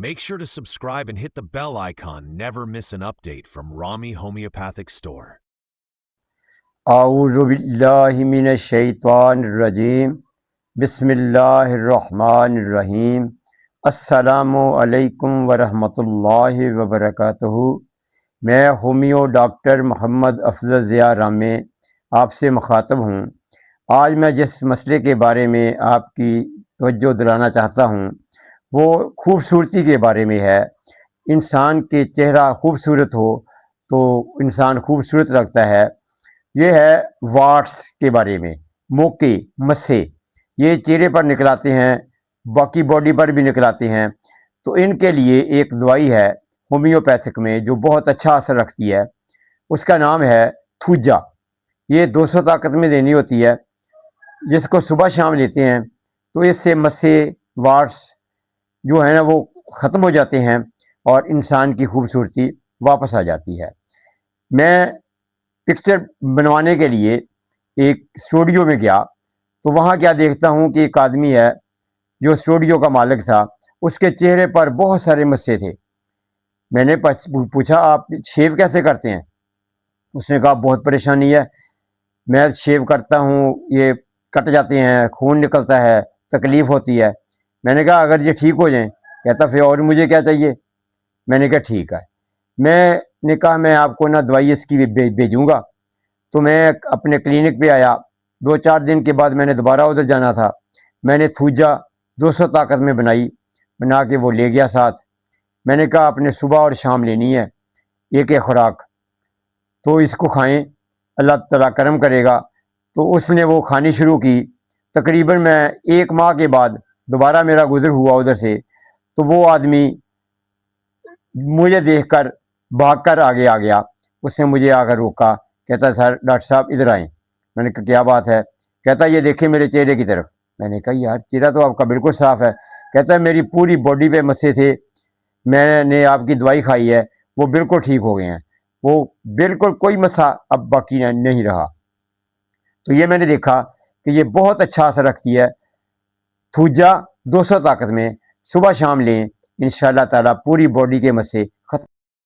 Make sure to subscribe and hit the bell icon. Never miss an update from Rami Homeopathic Store. اعوذ باللہ من الشیطان الرجیم بسم اللہ الرحمن الرحیم السلام علیکم ورحمۃ اللہ وبرکاتہ۔ میں ہومیو ڈاکٹر محمد افضل ضیاء رامے آپ سے مخاطب ہوں۔ آج میں جس مسئلے کے بارے میں آپ کی توجہ دلانا چاہتا ہوں وہ خوبصورتی کے بارے میں ہے۔ انسان کے چہرہ خوبصورت ہو تو انسان خوبصورت لگتا ہے۔ یہ ہے واٹس کے بارے میں، موقع، مسے، یہ چہرے پر نکلاتے ہیں، باقی باڈی پر بھی نکلاتے ہیں۔ تو ان کے لیے ایک دوائی ہے ہومیوپیتھک میں جو بہت اچھا اثر رکھتی ہے، اس کا نام ہے تھوجا۔ یہ 200 طاقت میں دینی ہوتی ہے، جس کو صبح شام لیتے ہیں تو اس سے مسے، واٹس جو ہے نا وہ ختم ہو جاتے ہیں اور انسان کی خوبصورتی واپس آ جاتی ہے۔ میں پکچر بنوانے کے لیے ایک اسٹوڈیو میں گیا تو وہاں کیا دیکھتا ہوں کہ ایک آدمی ہے جو اسٹوڈیو کا مالک تھا، اس کے چہرے پر بہت سارے مسے تھے۔ میں نے پوچھا آپ شیو کیسے کرتے ہیں؟ اس نے کہا بہت پریشانی ہے، میں شیو کرتا ہوں یہ کٹ جاتے ہیں، خون نکلتا ہے، تکلیف ہوتی ہے۔ میں نے کہا اگر یہ ٹھیک ہو جائیں، کہتا پھر اور مجھے کیا چاہیے؟ میں نے کہا ٹھیک ہے۔ میں نے کہا میں آپ کو نا دوائی اس کی بھیجوں گا۔ تو میں اپنے کلینک پہ آیا، 2-4 دن کے بعد میں نے دوبارہ ادھر جانا تھا۔ میں نے تھوجا 200 طاقت میں بنا کے وہ لے گیا ساتھ۔ میں نے کہا آپ نے صبح اور شام لینی ہے ایک خوراک، تو اس کو کھائیں، اللہ تعالیٰ کرم کرے گا۔ تو اس نے وہ کھانی شروع کی۔ تقریباً میں 1 ماہ کے بعد دوبارہ میرا گزر ہوا ادھر سے، تو وہ آدمی مجھے دیکھ کر بھاگ کر آگے آ گیا۔ اس نے مجھے آ کر روکا، کہتا سر ڈاکٹر صاحب ادھر آئیں۔ میں نے کہا کیا بات ہے؟ کہتا یہ دیکھیں میرے چہرے کی طرف۔ میں نے کہا یار چہرہ تو آپ کا بالکل صاف ہے۔ کہتا ہے میری پوری باڈی پہ مسے تھے، میں نے آپ کی دوائی کھائی ہے، وہ بالکل ٹھیک ہو گئے ہیں، وہ بالکل کوئی مسا اب باقی نہیں رہا۔ تو یہ میں نے دیکھا کہ یہ بہت اچھا اثر رکھتی ہے تھوجا 200 طاقت میں، صبح شام لیں، انشاءاللہ تعالیٰ پوری باڈی کے مسے